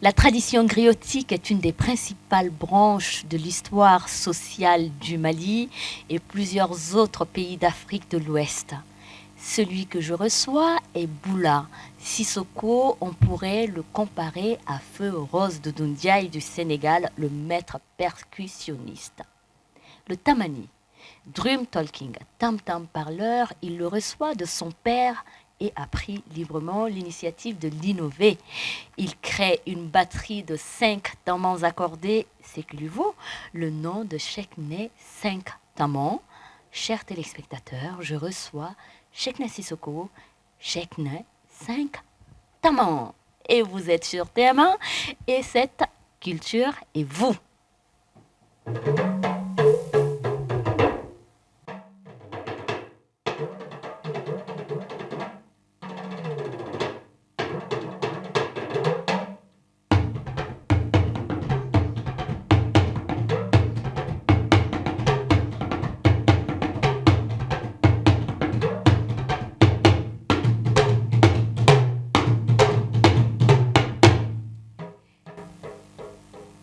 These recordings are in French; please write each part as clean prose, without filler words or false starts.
La tradition griotique est une des principales branches de l'histoire sociale du Mali et plusieurs autres pays d'Afrique de l'Ouest. Celui que je reçois est Boula. Sissoko, on pourrait le comparer à Feu Rose de Doundiaï du Sénégal, le maître percussionniste. Le tamani, drum talking, tam-tam parleur, il le reçoit de son père et a pris librement l'initiative de l'innover. Il crée une batterie de 5 tamans accordés, ce qui lui vaut le nom de Chekne 5 tamans. Chers téléspectateurs, je reçois Chekne Sissoko, Chekne 5 tamans. Et vous êtes sur TM1 et cette culture est vous.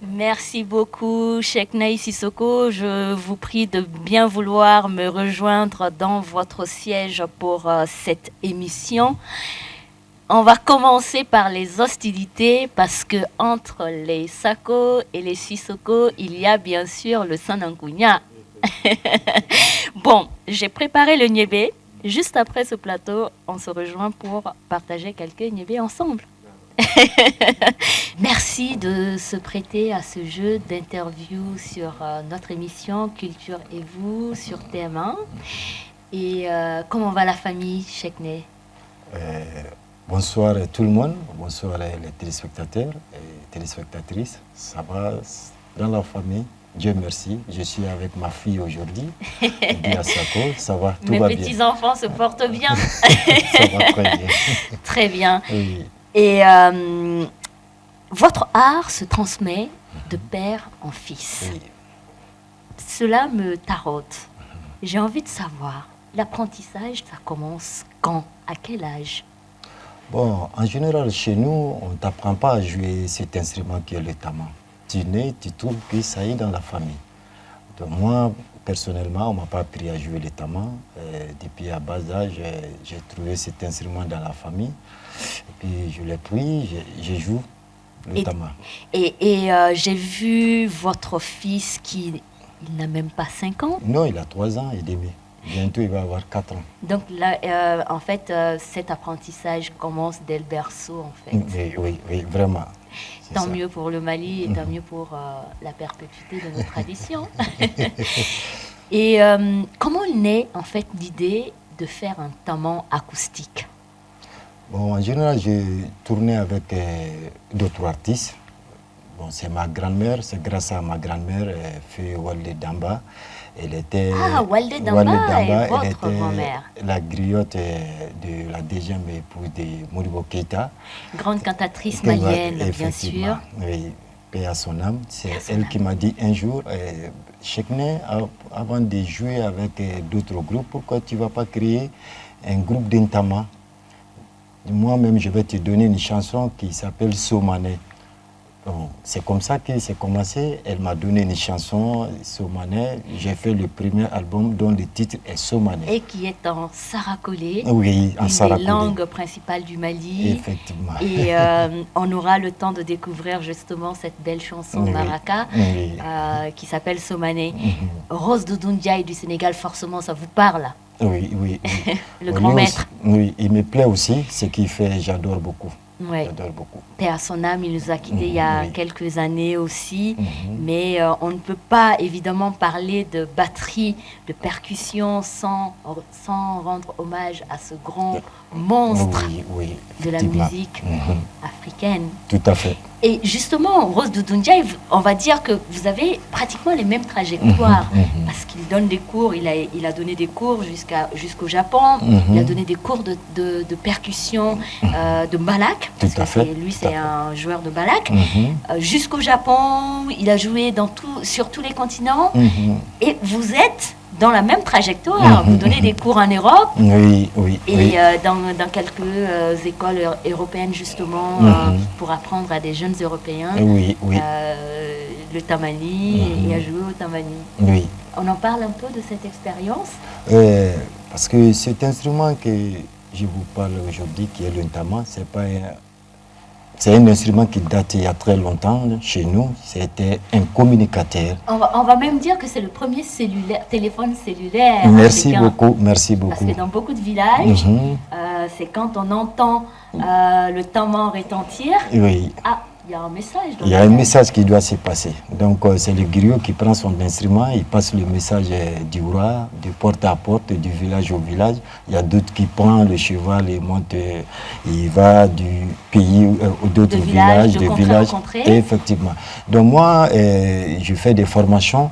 Merci beaucoup, Chekne Sissoko. Je vous prie de bien vouloir me rejoindre dans votre siège pour cette émission. On va commencer par les hostilités parce que entre les Sako et les Sissoko, il y a bien sûr le Sanankunya. Bon, j'ai préparé le niébé. Juste après ce plateau, on se rejoint pour partager quelques niébés ensemble. Merci de se prêter à ce jeu d'interview sur notre émission Culture et vous sur TM1. Et comment va la famille, Chekne? Bonsoir tout le monde, bonsoir les téléspectateurs et téléspectatrices. Ça va dans la famille, Dieu merci. Je suis avec ma fille aujourd'hui, Bia Sako. Ça va, tout va bien. Mes petits-enfants se portent bien. Ça va très bien. Très bien. Oui. Et votre art se transmet de père en fils. Oui. Cela me tarote. J'ai envie de savoir, l'apprentissage, ça commence quand? À quel âge? Bon, en général, chez nous, on ne t'apprend pas à jouer cet instrument qui est le tama. Tu nais, tu trouves que ça y est dans la famille. Donc moi, personnellement, on ne m'a pas appris à jouer le tama. Depuis à bas âge, j'ai trouvé cet instrument dans la famille. Et puis je l'ai pris, je joue le tama. Et j'ai vu votre fils qui il n'a même pas 5 ans. Non, il a 3 ans et demi. Bientôt, il va avoir 4 ans. Donc là, en fait, cet apprentissage commence dès le berceau, en fait. Oui, vraiment. Tant mieux pour le Mali et tant mieux pour la perpétuité de nos traditions. Et comment naît, en fait, l'idée de faire un taman acoustique? Bon, en général, j'ai tourné avec d'autres artistes. Bon, c'est ma grand-mère, c'est grâce à ma grand-mère, Feu Walde Damba. Elle était, Walde Damba est votre grand-mère. La griotte de la deuxième épouse de Modibo Keïta. Grande cantatrice malienne, bien sûr. Oui, paix à son âme. C'est elle qui m'a dit un jour, Chekne, avant de jouer avec d'autres groupes, pourquoi tu ne vas pas créer un groupe d'intama? Moi-même, je vais te donner une chanson qui s'appelle Somane. Bon, c'est comme ça que c'est commencé. Elle m'a donné une chanson, Somane. J'ai fait le premier album dont le titre est Somane. Et qui est en sarakolé. Oui, en sarakolé. Une des langues principales du Mali. Effectivement. Et on aura le temps de découvrir justement cette belle chanson Maraka qui s'appelle Somane. Rose de Doundiaï du Sénégal, forcément, ça vous parle? Oui. Le grand maître. Oui, il me plaît aussi. Ce qu'il fait, j'adore beaucoup. Ouais. J'adore beaucoup. Paix à son âme, il nous a quittés il y a quelques années aussi. Mais on ne peut pas évidemment parler de batterie, de percussion sans rendre hommage à ce grand monstre de la musique africaine. Tout à fait. Et justement, Rose de Doundiaï, on va dire que vous avez pratiquement les mêmes trajectoires. Parce qu'il donne des cours, il a donné des cours jusqu'au Japon. Il a donné des cours de percussion, de balak. Parce que lui, c'est un joueur de balak. Jusqu'au Japon, il a joué sur tous les continents. Et vous êtes dans la même trajectoire. Vous donnez des cours en Europe. Oui, oui. Et oui. dans quelques écoles européennes, justement, pour apprendre à des jeunes Européens Oui, oui. le tamani et à jouer au tamani. Oui. On en parle un peu de cette expérience? Parce que cet instrument que je vous parle aujourd'hui, qui est le tama, c'est un instrument qui date il y a très longtemps chez nous. C'était un communicateur. On va même dire que c'est le premier téléphone cellulaire. Merci beaucoup, merci beaucoup. Parce que dans beaucoup de villages, c'est quand on entend le tama retentir. Oui. Ah, il y a un message. Il y a un message qui doit se passer. Donc c'est le griot qui prend son instrument, il passe le message du roi, de porte à porte, du village au village. Il y a d'autres qui prennent le cheval et monte, il va du pays aux d'autres villages, de villages. Effectivement. Donc moi, je fais des formations.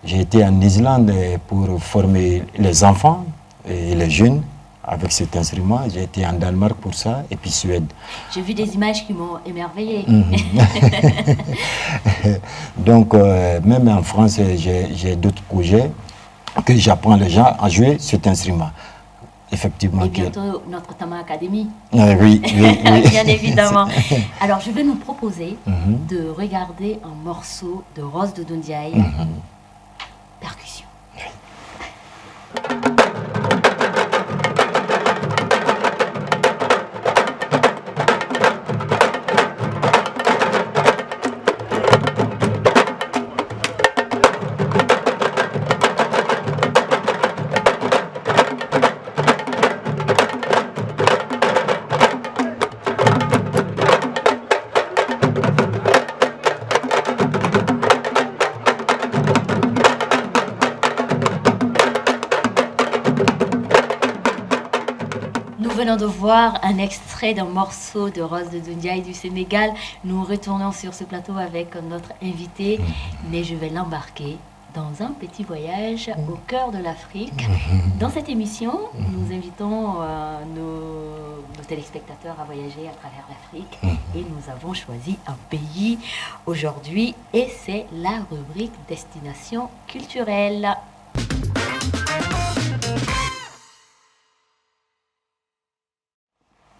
J'ai été en Islande pour former les enfants et les jeunes avec cet instrument. J'ai été en Danemark pour ça, et puis Suède. J'ai vu des images qui m'ont émerveillée. Donc, même en France, j'ai d'autres projets que j'apprends les gens à jouer cet instrument. Effectivement. Et bientôt, notre Tama Academy. Oui, oui, oui. Bien évidemment. Alors, je vais nous proposer de regarder un morceau de Rose de Dondiaï. Percussion. Nous venons de voir un extrait d'un morceau de Rose de Dondiaï du Sénégal. Nous retournons sur ce plateau avec notre invité, mais je vais l'embarquer dans un petit voyage au cœur de l'Afrique. Dans cette émission, nous invitons nos téléspectateurs à voyager à travers l'Afrique et nous avons choisi un pays aujourd'hui et c'est la rubrique Destination culturelle.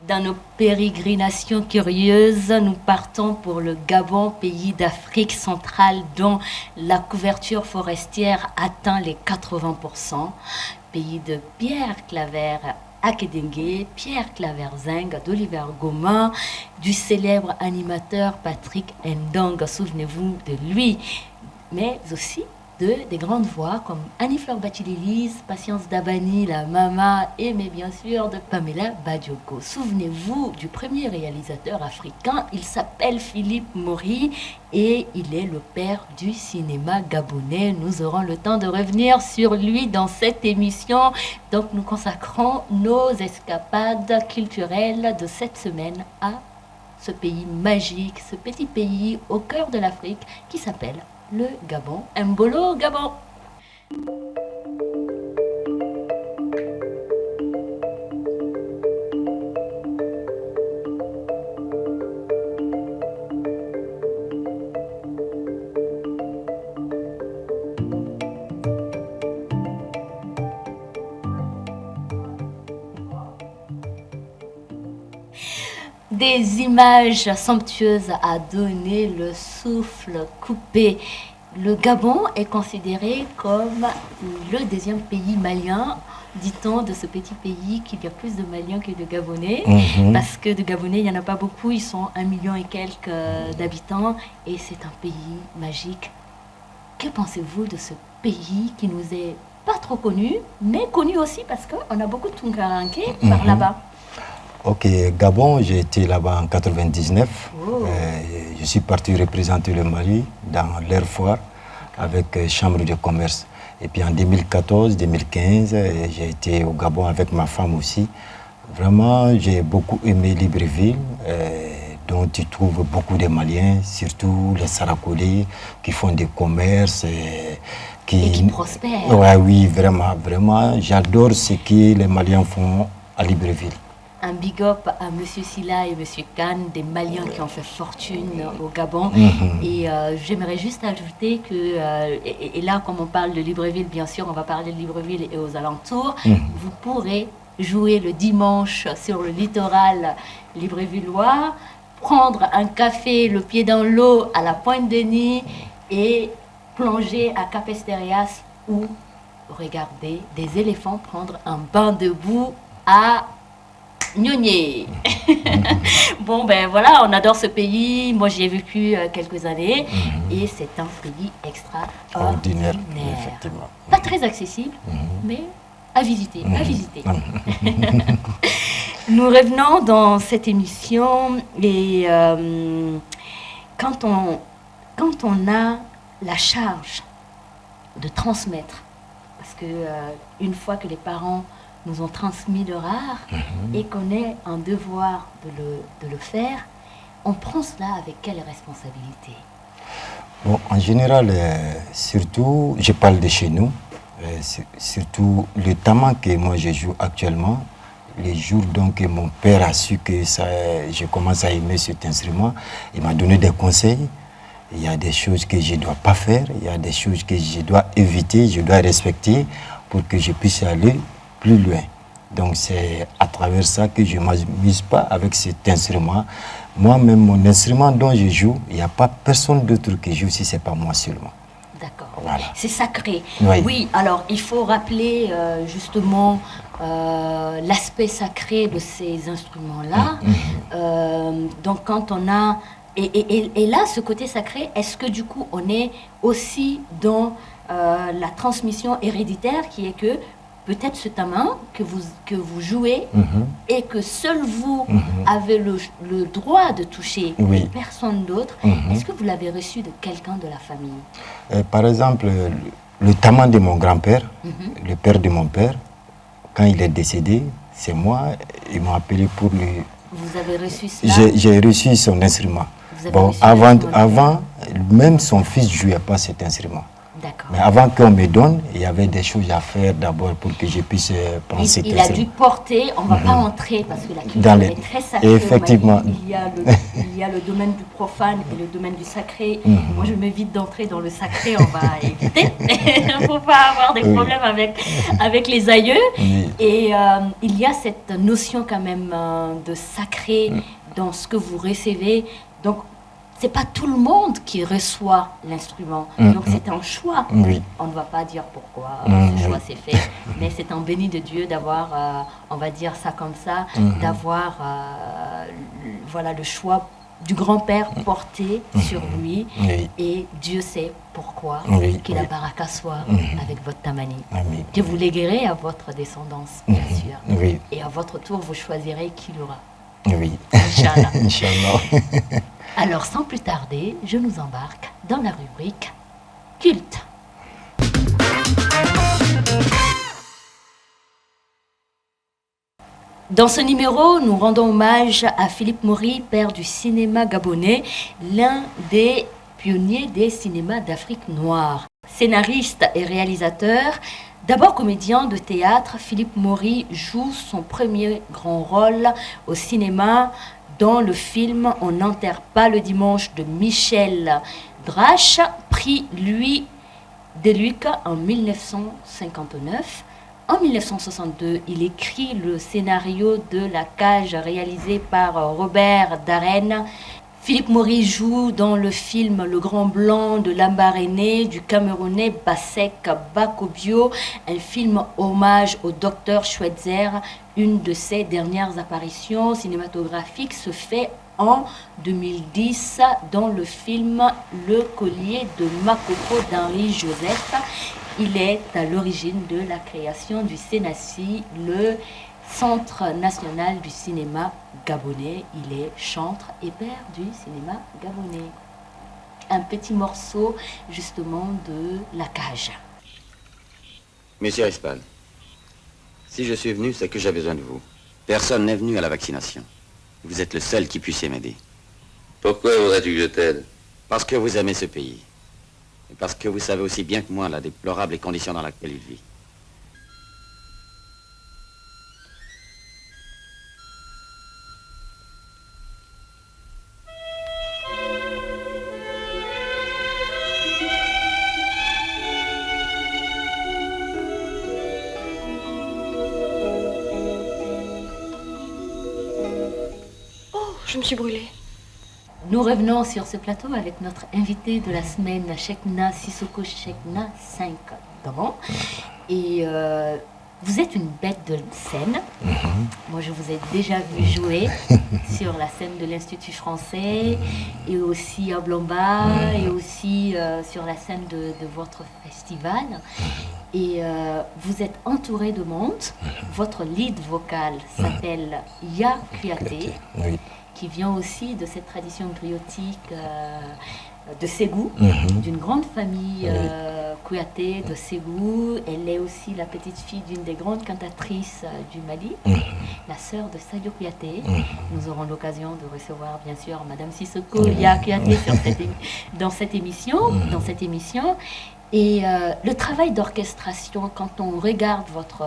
Dans nos pérégrinations curieuses, nous partons pour le Gabon, pays d'Afrique centrale dont la couverture forestière atteint les 80%. Pays de Pierre Claver Akedengue, Pierre Claver-Zeng, d'Oliver Gomin, du célèbre animateur Patrick Ndong, souvenez-vous de lui, mais aussi des grandes voix comme Annie-Fleur Bachilélise, Patience Dabani, la Mama, et mais bien sûr de Pamela Badioko. Souvenez-vous du premier réalisateur africain, il s'appelle Philippe Maury et il est le père du cinéma gabonais. Nous aurons le temps de revenir sur lui dans cette émission. Donc nous consacrons nos escapades culturelles de cette semaine à ce pays magique, ce petit pays au cœur de l'Afrique qui s'appelle le Gabon. Mbolo Gabon. Des images somptueuses à donner le souffle coupé. Le Gabon est considéré comme le deuxième pays malien, dit-on, de ce petit pays, qu'il y a plus de Maliens que de Gabonais, parce que de Gabonais, il n'y en a pas beaucoup, ils sont 1 million et quelques d'habitants, et c'est un pays magique. Que pensez-vous de ce pays qui nous est pas trop connu, mais connu aussi parce qu'on a beaucoup de Tunkaranké par là-bas? Ok, Gabon, j'ai été là-bas en 99. Je suis parti représenter le Mali dans l'Air Foire avec Chambre de commerce. Et puis en 2014-2015, j'ai été au Gabon avec ma femme aussi. Vraiment, j'ai beaucoup aimé Libreville, dont tu trouves beaucoup de Maliens, surtout les Sarakolés qui font des commerces. Et qui prospèrent. Ouais, oui, vraiment, vraiment. J'adore ce que les Maliens font à Libreville. un big up à Monsieur Silla et Monsieur Khan, des Maliens qui ont fait fortune au Gabon. Et j'aimerais juste ajouter que, et là, comme on parle de Libreville, bien sûr, on va parler de Libreville et aux alentours. Vous pourrez jouer le dimanche sur le littoral librevillois, prendre un café, le pied dans l'eau à la Pointe-Denis et plonger à Capestérias ou regarder des éléphants prendre un bain de boue à Gnogné. Bon, ben voilà, on adore ce pays. Moi, j'y ai vécu quelques années et c'est un pays extraordinaire. Effectivement. Pas très accessible, mais à visiter, à visiter. Nous revenons dans cette émission et quand on a la charge de transmettre, parce que une fois que les parents nous ont transmis leur art et qu'on est en devoir de le faire, on prend cela avec quelle responsabilité? Bon, en général, surtout, je parle de chez nous, surtout le tama que moi je joue actuellement, les jours donc que mon père a su que je commence à aimer cet instrument, il m'a donné des conseils. Il y a des choses que je ne dois pas faire, il y a des choses que je dois éviter, je dois respecter pour que je puisse aller plus loin. Donc c'est à travers ça que je ne m'amuse pas avec cet instrument. Moi-même, mon instrument dont je joue, il n'y a pas personne d'autre qui joue si ce n'est pas moi seulement. D'accord. Voilà. C'est sacré. Oui. Oui, alors il faut rappeler justement l'aspect sacré de ces instruments-là. Donc quand on a... Et là, ce côté sacré, est-ce que du coup, on est aussi dans la transmission héréditaire qui est que peut-être ce tama que vous jouez et que seul vous avez le droit de toucher et personne d'autre, est-ce que vous l'avez reçu de quelqu'un de la famille? Par exemple, le tama de mon grand-père, le père de mon père, quand il est décédé, c'est moi, ils m'ont appelé pour lui. Vous avez reçu cela? J'ai reçu son instrument. Bon, avant, même son fils ne jouait pas cet instrument. Mais avant qu'on me donne, il y avait des choses à faire d'abord pour que je puisse prendre cet instrument. Il a dû porter, on ne va pas entrer parce que la culture est très sacrée. Effectivement. Il y a le domaine du profane et le domaine du sacré. Moi, je m'évite d'entrer dans le sacré, on va éviter. Il ne faut pas avoir des problèmes avec les aïeux. Et il y a cette notion quand même de sacré dans ce que vous recevez. Donc, c'est pas tout le monde qui reçoit l'instrument. Donc, c'est un choix. On ne va pas dire pourquoi ce choix s'est fait, mais c'est un béni de Dieu d'avoir, on va dire ça comme ça, d'avoir voilà, le choix du grand-père porté sur lui. Et Dieu sait pourquoi. Que la baraka soit avec votre tamani. Que vous léguerez à votre descendance, bien sûr. Et à votre tour, vous choisirez qui l'aura. Inch'Allah. Inch'Allah. Alors, sans plus tarder, je nous embarque dans la rubrique culte. Dans ce numéro, nous rendons hommage à Philippe Maury, père du cinéma gabonais, l'un des pionniers des cinémas d'Afrique noire. Scénariste et réalisateur, d'abord comédien de théâtre, Philippe Maury joue son premier grand rôle au cinéma dans le film On n'enterre pas le dimanche de Michel Drache, prix Louis Deluc en 1959. En 1962, il écrit le scénario de La Cage réalisé par Robert Darren. Philippe Maury joue dans le film Le Grand Blanc de Lambaréné du Camerounais Bassek Bakobio, un film hommage au docteur Schweitzer. Une de ses dernières apparitions cinématographiques se fait en 2010 dans le film Le Collier de Makoko d'Henri Joseph. Il est à l'origine de la création du CNACI, le Centre national du cinéma gabonais. Il est chantre et père du cinéma gabonais. Un petit morceau justement de La Cage. Monsieur Espal, si je suis venu, c'est que j'ai besoin de vous. Personne n'est venu à la vaccination. Vous êtes le seul qui puisse m'aider. Pourquoi voudrais-tu que je t'aide? Parce que vous aimez ce pays. Et parce que vous savez aussi bien que moi la déplorable condition dans laquelle il vit. Je me suis brûlée. Nous revenons sur ce plateau avec notre invité de la semaine, Cheikhna Sissoko Cheikhna, 5 ans. Et vous êtes une bête de scène. Moi, je vous ai déjà vu jouer sur la scène de l'Institut français et aussi à Blomba et aussi sur la scène de votre festival. Et vous êtes entouré de monde. Votre lead vocal s'appelle Ya Kouyaté, qui vient aussi de cette tradition griotique de Ségou, d'une grande famille Kouyaté de Ségou. Elle est aussi la petite fille d'une des grandes cantatrices du Mali, la sœur de Sadio Kouyaté. Nous aurons l'occasion de recevoir bien sûr Madame Sissoko Ya Kouyaté dans cette émission. Et le travail d'orchestration, quand on regarde votre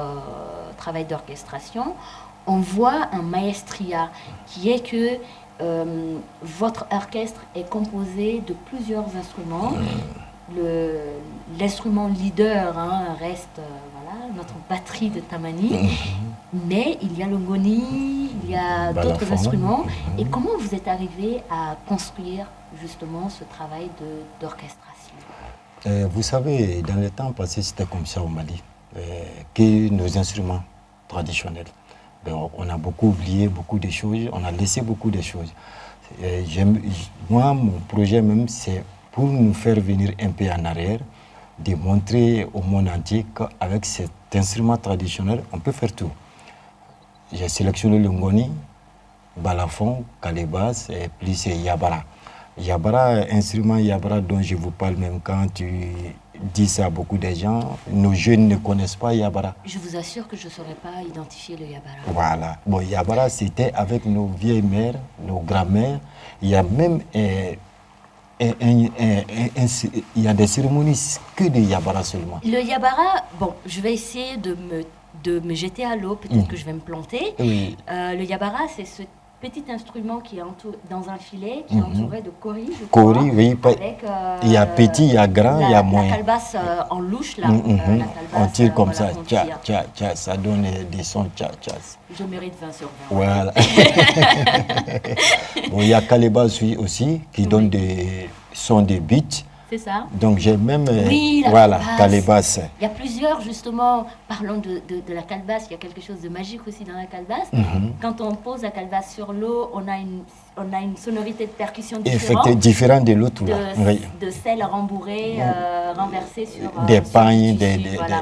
travail d'orchestration, on voit un maestria qui est que votre orchestre est composé de plusieurs instruments. L'instrument leader reste notre batterie de tamani, mais il y a le ngoni, il y a d'autres instruments. Et comment vous êtes arrivé à construire justement ce travail d'orchestration? Vous savez, dans le temps passé, c'était comme ça au Mali, que nos instruments traditionnels. On a beaucoup oublié beaucoup de choses, on a laissé beaucoup de choses. Moi, mon projet même, c'est pour nous faire venir un peu en arrière, de montrer au monde entier qu'avec cet instrument traditionnel, on peut faire tout. J'ai sélectionné le ngoni, balafon, calébas et plus yabara. Yabara, instrument yabara dont je vous parle même quand tu dis ça à beaucoup de gens, nos jeunes ne connaissent pas yabara. Je vous assure que je ne saurais pas identifier le yabara. Voilà. Bon, yabara, c'était avec nos vieilles mères, nos grand-mères. Il y a même il y a des cérémonies que de yabara seulement. Le yabara, bon, je vais essayer de me jeter à l'eau, peut-être que je vais me planter. Oui. Le yabara, c'est ce petit instrument qui est dans un filet, qui est entouré de kori, je crois. Kori, oui. Avec, il y a petit, il y a grand, il y a moyen. La calebasse en louche, là. On tire comme ça, tire. tcha, ça donne des sons, tcha. Je mérite 20 sur 20. Voilà. Bon, il y a calébas aussi, qui donne des sons de beats. C'est ça. Donc j'ai même, la calebasse. Il y a plusieurs, justement, parlons de la calebasse, il y a quelque chose de magique aussi dans la calebasse. Quand on pose la calebasse sur l'eau, on a une sonorité de percussion différente. Différente de l'autre. De sel rembourré, renversé sur des pagnes,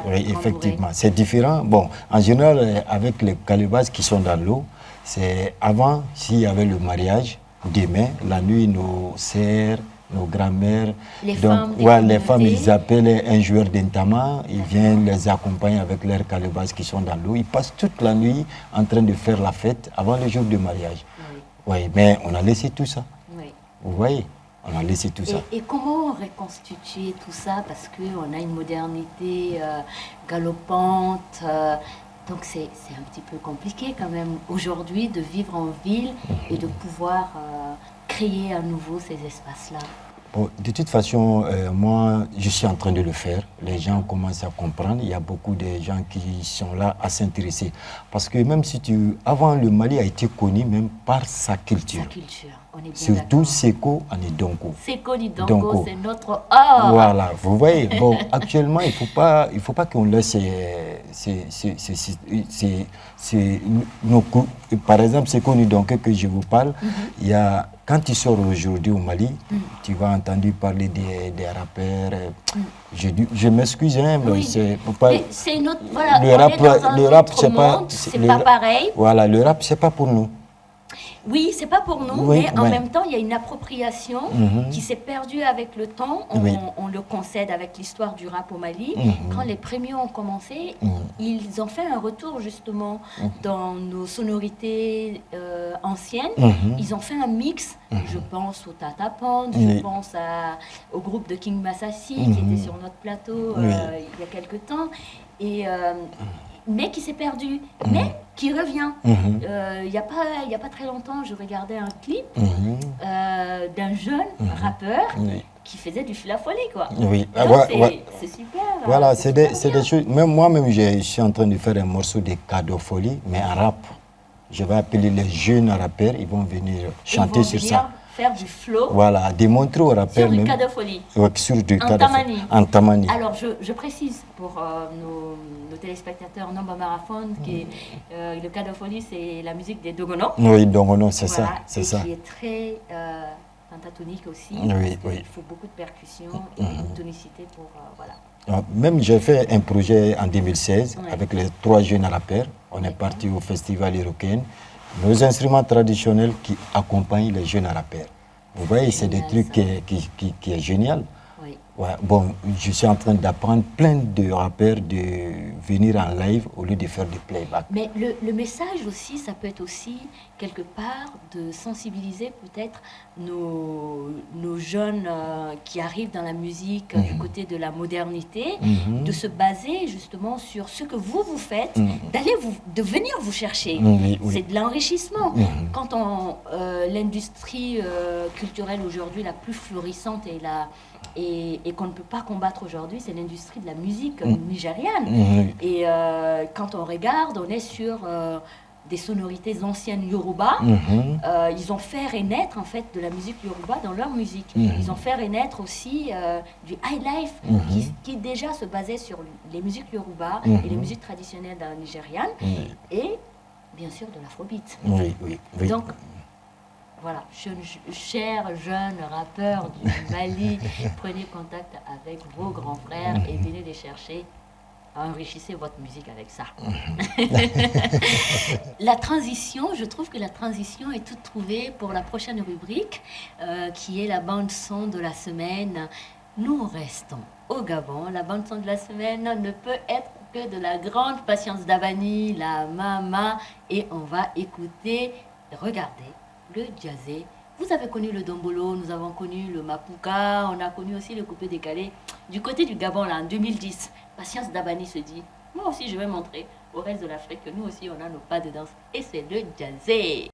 oui, effectivement. C'est différent. Bon, en général, avec les calebasses qui sont dans l'eau, c'est avant, s'il y avait le mariage, demain, la nuit, nos sœurs, nos grand-mères, les femmes, ils appellent un joueur d'intama, ils viennent les accompagner avec leurs calebasses qui sont dans l'eau. Ils passent toute la nuit en train de faire la fête avant le jour du mariage. Oui, mais on a laissé tout ça. Oui. Vous voyez, on a laissé tout ça. Et comment reconstituer tout ça? Parce qu'on a une modernité galopante. Donc c'est un petit peu compliqué quand même aujourd'hui de vivre en ville et de pouvoir créer à nouveau ces espaces-là. Bon, de toute façon, moi, je suis en train de le faire. Les gens commencent à comprendre. Il y a beaucoup de gens qui sont là à s'intéresser. Parce que même si avant, le Mali a été connu même par sa culture. Sa culture, on est bien surtout Seko Anidonko. Seko Anidonko, c'est notre or. Voilà, vous voyez. Bon, actuellement, il faut pas qu'on laisse par exemple, Seko Anidonko que je vous parle, il y a... Quand tu sors aujourd'hui au Mali, tu vas entendre parler des rappeurs. Je m'excuse, mais c'est pas... C'est une autre... Voilà, le rap, c'est pas pareil. Voilà, le rap, c'est pas pour nous. Oui, c'est pas pour nous, mais en même temps, il y a une appropriation qui s'est perdue avec le temps. On le concède avec l'histoire du rap au Mali. Quand les premiers ont commencé, ils ont fait un retour justement dans nos sonorités anciennes. Ils ont fait un mix. Je pense au Tata Pond, je pense au groupe de King Massassi qui était sur notre plateau il y a quelque temps. Mais qui s'est perdu, mais qui revient. Il n'y a pas très longtemps, je regardais un clip d'un jeune rappeur qui faisait du fil-à-folie, quoi. Oui. C'est super. Voilà, c'est des choses... Même moi-même, je suis en train de faire un morceau de cadeau folie, mais en rap. Je vais appeler les jeunes rappeurs, ils vont venir chanter sur ça. Faire du flow. Voilà, démontrer aux rappeurs sur du même. Cadofolie. Ouais, sur du En Tamani. En Tamani. Alors, je précise pour nos téléspectateurs Nomba Marathon que le Cadofolie, c'est la musique des Dogono. Oui, Dogono, c'est voilà, ça. C'est ça. Qui est très pentatonique aussi. Oui, Il faut beaucoup de percussions et une tonicité pour... voilà. Même j'ai fait un projet en 2016 avec les 3 jeunes rappeurs. On est parti au festival Iroquois. Nos instruments traditionnels qui accompagnent les jeunes rappeurs. Vous voyez, c'est des trucs qui est génial. Oui. Ouais, bon, je suis en train d'apprendre plein de rappeurs de venir en live au lieu de faire du playback. Mais le message aussi, ça peut être aussi quelque part de sensibiliser peut-être nos jeunes qui arrivent dans la musique du côté de la modernité, de se baser justement sur ce que vous faites, de venir vous chercher. C'est de l'enrichissement. Quand l'industrie culturelle aujourd'hui la plus florissante et qu'on ne peut pas combattre aujourd'hui, c'est l'industrie de la musique nigériane. Et quand on regarde, on est sur des sonorités anciennes Yoruba. Ils ont fait renaître en fait de la musique Yoruba dans leur musique. Ils ont fait renaître aussi du high life qui déjà se basait sur les musiques Yoruba et les musiques traditionnelles nigérianes et bien sûr de l'afrobeat. Donc voilà, chers jeunes rappeurs du Mali, prenez contact avec vos grands frères et venez les chercher. Enrichissez votre musique avec ça. La transition, je trouve que la transition est toute trouvée pour la prochaine rubrique, qui est la bande-son de la semaine. Nous restons au Gabon. La bande-son de la semaine ne peut être que de la grande Patience Dabani, la Mama, et on va écouter, regarder, le jazzé. Vous avez connu le dombolo, nous avons connu le mapuka, on a connu aussi le coupé décalé. Du côté du Gabon, là, en 2010, Patience Dabani se dit, moi aussi je vais montrer au reste de l'Afrique que nous aussi on a nos pas de danse. Et c'est le jazzé.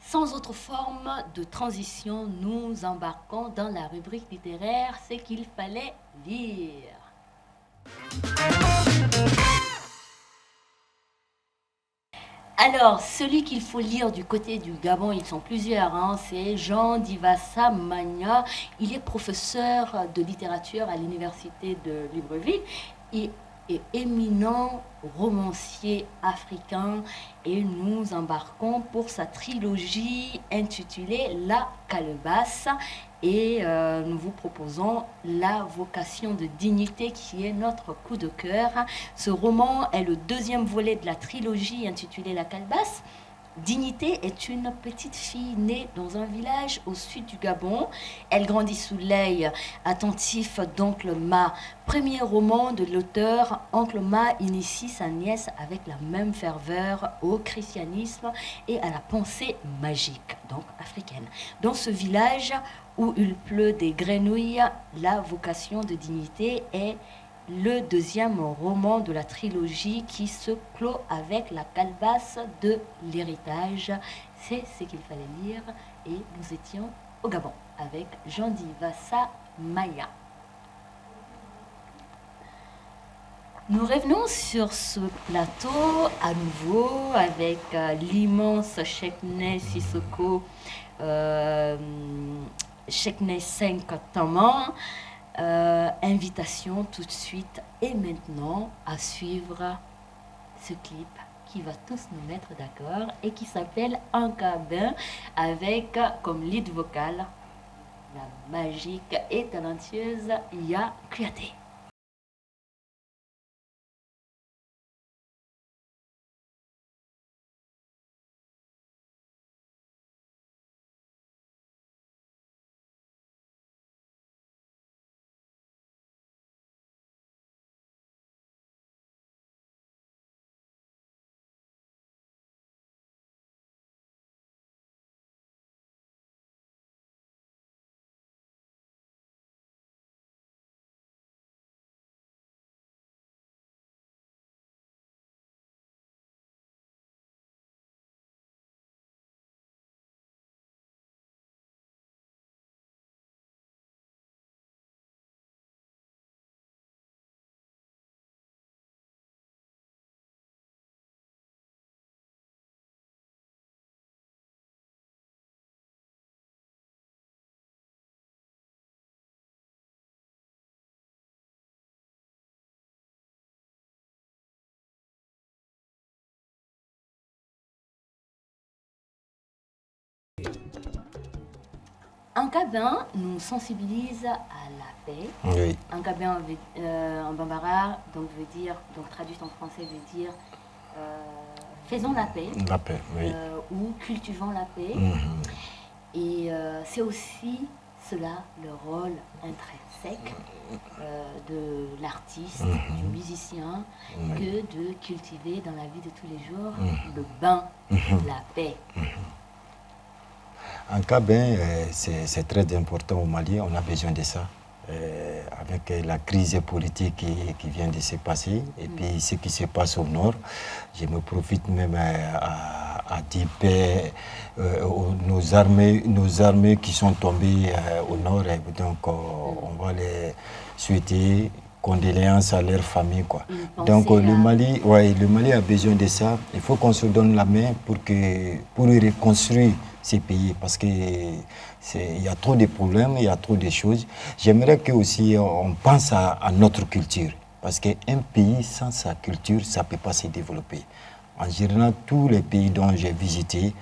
Sans autre forme de transition, nous embarquons dans la rubrique littéraire, c'est qu'il fallait lire. Alors, celui qu'il faut lire du côté du Gabon, ils sont plusieurs, hein, c'est Jean Divassa Magna. Il est professeur de littérature à l'université de Libreville et éminent romancier africain, et nous embarquons pour sa trilogie intitulée La Calebasse, et nous vous proposons La vocation de dignité qui est notre coup de cœur. Ce roman est le deuxième volet de la trilogie intitulée La Calebasse. Dignité est une petite fille née dans un village au sud du Gabon. Elle grandit sous l'œil attentif d'Oncle Ma. Premier roman de l'auteur, Oncle Ma initie sa nièce avec la même ferveur au christianisme et à la pensée magique, donc africaine. Dans ce village où il pleut des grenouilles, La vocation de dignité est le deuxième roman de la trilogie qui se clôt avec La Calebasse de l'héritage. C'est ce qu'il fallait lire, et nous étions au Gabon avec Jean Divassa Maya. Nous revenons sur ce plateau à nouveau avec l'immense Cheikhne Sissoko, Cheikhne 5 Taman. Invitation tout de suite et maintenant à suivre ce clip qui va tous nous mettre d'accord et qui s'appelle Ankabin avec comme lead vocal la magique et talentueuse Ya Kouyaté. Ankabin nous sensibilise à la paix. Oui. Ankabin en bambara, donc traduit en français veut dire faisons la paix. La paix, oui. Ou cultivons la paix. Et c'est aussi cela le rôle intrinsèque de l'artiste, du musicien, que de cultiver dans la vie de tous les jours le bain, la paix. Ankabin, c'est très important au Mali, on a besoin de ça. Avec la crise politique qui vient de se passer et puis ce qui se passe au nord, je me profite même à dire paix nos armées qui sont tombées au nord, donc on va les souhaiter condoléances à leur famille, quoi. Donc le Mali a besoin de ça. Il faut qu'on se donne la main pour reconstruire ces pays, parce qu'il y a trop de problèmes, il y a trop de choses. J'aimerais que aussi on pense à notre culture, parce qu'un pays sans sa culture, ça ne peut pas se développer. En général, tous les pays dont j'ai visité,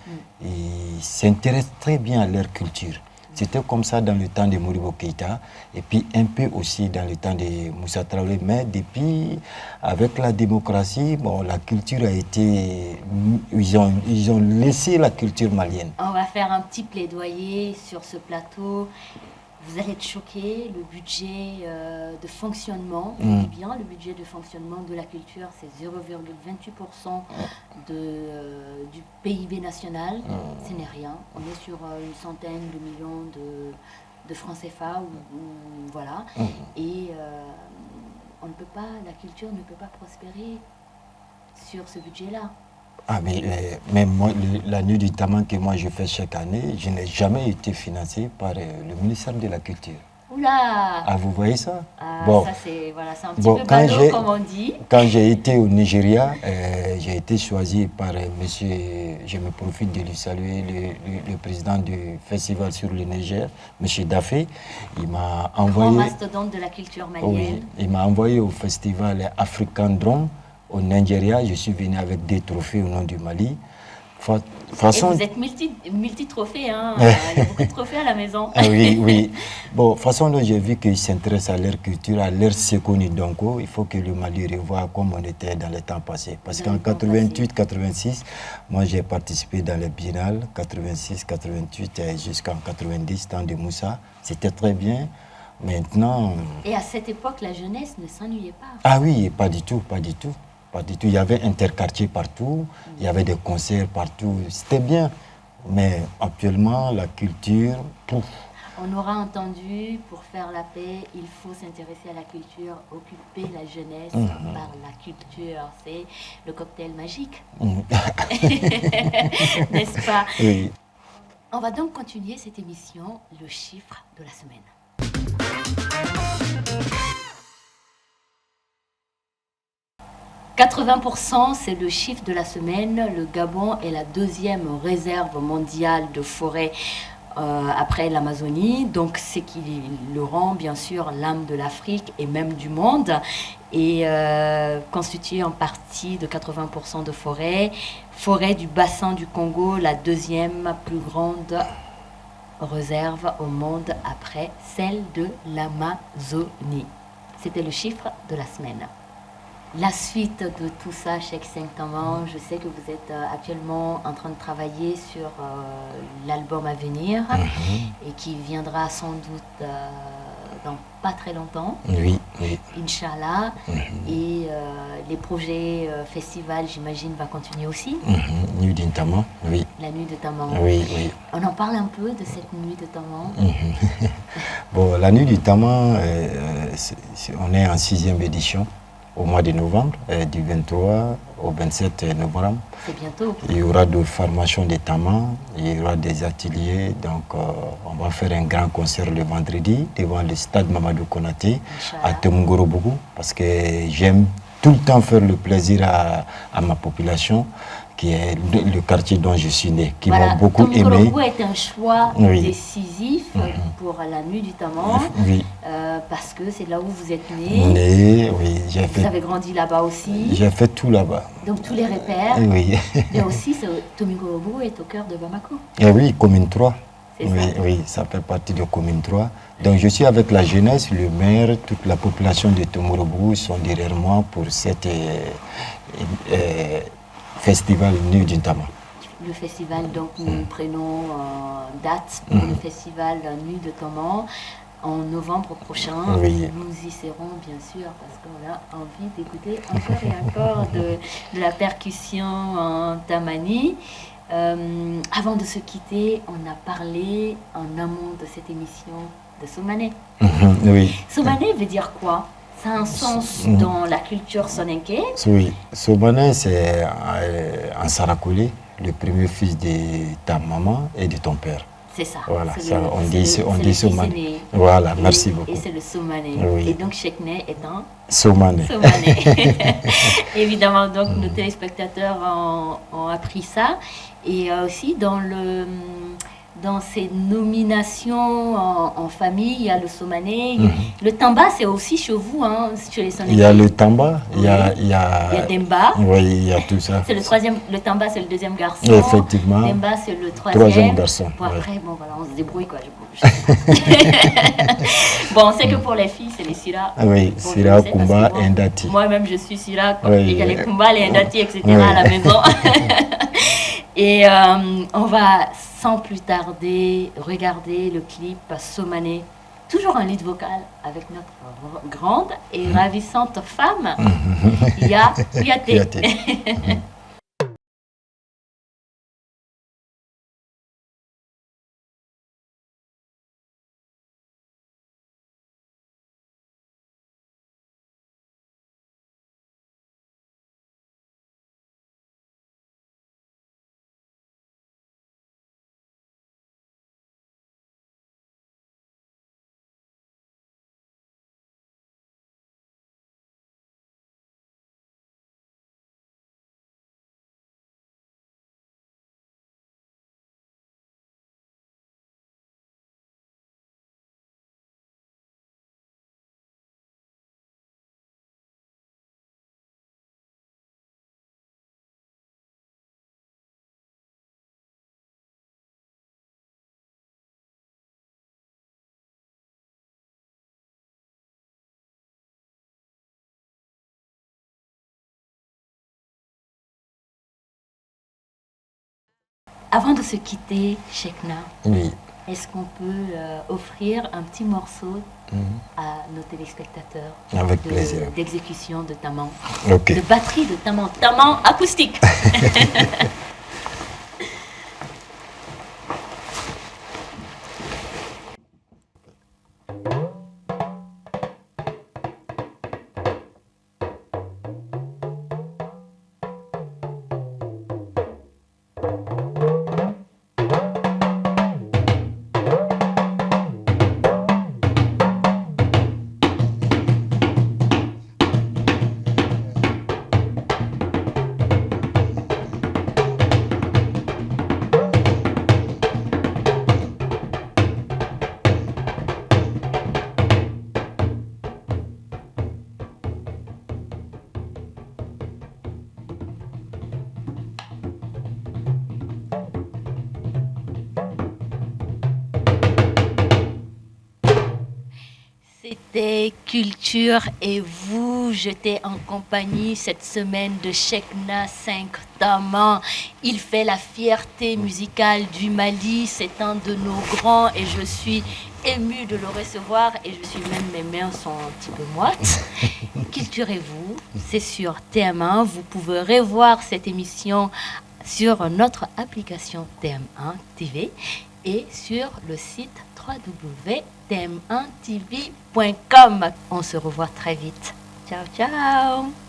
ils s'intéressent très bien à leur culture. C'était comme ça dans le temps de Modibo Keïta et puis un peu aussi dans le temps de Moussa Traoré. Mais depuis, avec la démocratie, bon, la culture a été... Ils ont laissé la culture malienne. On va faire un petit plaidoyer sur ce plateau. Vous allez être choqués, le budget de fonctionnement, le budget de fonctionnement de la culture, c'est 0,28% du PIB national. Ce n'est rien. On est sur une centaine de millions de francs CFA, voilà. Et on ne peut pas, la culture ne peut pas prospérer sur ce budget-là. Ah, mais moi, la nuit du taman que moi je fais chaque année, je n'ai jamais été financé par le ministère de la Culture. Oula! Ah, vous voyez ça? Bon, ça c'est un petit peu ballot, comme on dit. Quand j'ai été au Nigeria, j'ai été choisi par monsieur, je me profite de lui saluer, le président du festival sur le Niger, monsieur Dafé. Il m'a envoyé... Grand mastodonte de la culture malienne. Oui, il m'a envoyé au festival African Drum au Nigeria. Je suis venu avec des trophées au nom du Mali. Façon... Et vous êtes multi-trophées, hein. Il y a beaucoup de trophées à la maison. Ah, oui, oui. Bon, façon dont j'ai vu qu'ils s'intéressent à leur culture, à leur Sekoni Donko, il faut que le Mali revoie comme on était dans les temps passés. Parce qu'en 88-86, moi j'ai participé dans les biennales, 86-88 jusqu'en 90, temps de Moussa. C'était très bien. Maintenant... Et à cette époque, la jeunesse ne s'ennuyait pas. Ah oui, pas du tout, pas du tout. Pas du tout. Il y avait interquartier partout, il y avait des concerts partout, c'était bien. Mais actuellement, la culture... Pouf. On aura entendu, pour faire la paix, il faut s'intéresser à la culture, occuper la jeunesse par la culture. C'est le cocktail magique. N'est-ce pas? Oui. On va donc continuer cette émission, le chiffre de la semaine. 80%, c'est le chiffre de la semaine. Le Gabon est la deuxième réserve mondiale de forêt après l'Amazonie. Donc, c'est qui le rend, bien sûr, l'âme de l'Afrique et même du monde. Et constitué en partie de 80% de forêt. Forêt du bassin du Congo, la deuxième plus grande réserve au monde après celle de l'Amazonie. C'était le chiffre de la semaine. La suite de tout ça, Cheikh Saint-Amand, je sais que vous êtes actuellement en train de travailler sur l'album à venir et qui viendra sans doute dans pas très longtemps. Oui. Inch'Allah. Et les projets festivals, j'imagine, va continuer aussi. Nuit d'Intama, oui. La nuit de Taman. Oui. On en parle un peu de cette nuit de Taman. Bon, la nuit du Tama, on est en 6e édition au mois de novembre, du 23 au 27 novembre. C'est bientôt. Il y aura de formations de Tama, il y aura des ateliers. Donc, on va faire un grand concert le vendredi devant le stade Mamadou Konaté à Temungorobougou parce que j'aime tout le temps faire le plaisir à ma population, qui est le quartier dont je suis né, qui m'a beaucoup aimé. Temungorobougou est un choix décisif pour la nuit du Taman, parce que c'est là où vous êtes né. Oui, vous avez grandi là-bas aussi. J'ai fait tout là-bas. Donc tous les repères. Oui. Mais aussi, Temungorobougou est au cœur de Bamako. Et oui, commune 3. Oui, ça fait partie de commune 3. Donc je suis avec la jeunesse, le maire, toute la population de Temungorobougou sont derrière moi pour cette festival Nuit du Tama. Le festival, donc nous prenons date pour le festival Nuit de Taman en novembre prochain. Oui. Nous y serons bien sûr parce qu'on a envie d'écouter encore et encore de la percussion en tamani. Avant de se quitter, on a parlé en amont de cette émission de Somané. Oui. Somané veut dire quoi? Ça a un sens dans la culture soninké. Oui, Somané, c'est un Sarakoulé, le premier fils de ta maman et de ton père. C'est ça. Voilà, on dit Somané. Voilà, merci beaucoup. Et c'est le Somané. Oui. Et donc Chekne est un Somané. Évidemment, donc nos téléspectateurs ont appris ça. Et aussi dans ces nominations en famille, il y a le Somané. Le Tamba, c'est aussi chez vous, chez les Soninké. Il y a le Tamba, il y a Demba. Oui, il y a tout ça. C'est le troisième, le Tamba, c'est le deuxième garçon. Effectivement. Demba, c'est le troisième garçon. Bon, après, voilà, on se débrouille, quoi. Bon, on sait que pour les filles, c'est les Sira. Oui, Sira, Kumba et Ndati. Moi-même, je suis Sira. Oui, il y a les Kumba, les Ndati, etc. à la maison. Et on va, sans plus tarder, regarder le clip Somané. Toujours un lead vocal avec notre grande et ravissante femme, Ya Kouyaté. Avant de se quitter, Chekna, est-ce qu'on peut offrir un petit morceau à nos téléspectateurs? Avec plaisir. D'exécution de Taman. Ok. De batterie de Taman. Taman acoustique. C'était Culture et vous, j'étais en compagnie cette semaine de Cheikhna 5 Daman. Il fait la fierté musicale du Mali, c'est un de nos grands et je suis émue de le recevoir et je suis même, mes mains sont un petit peu moites. Culture et vous, c'est sur TM1, vous pouvez revoir cette émission sur notre application TM1 TV et sur le site www.tm1tv.com. On se revoit très vite. Ciao, ciao!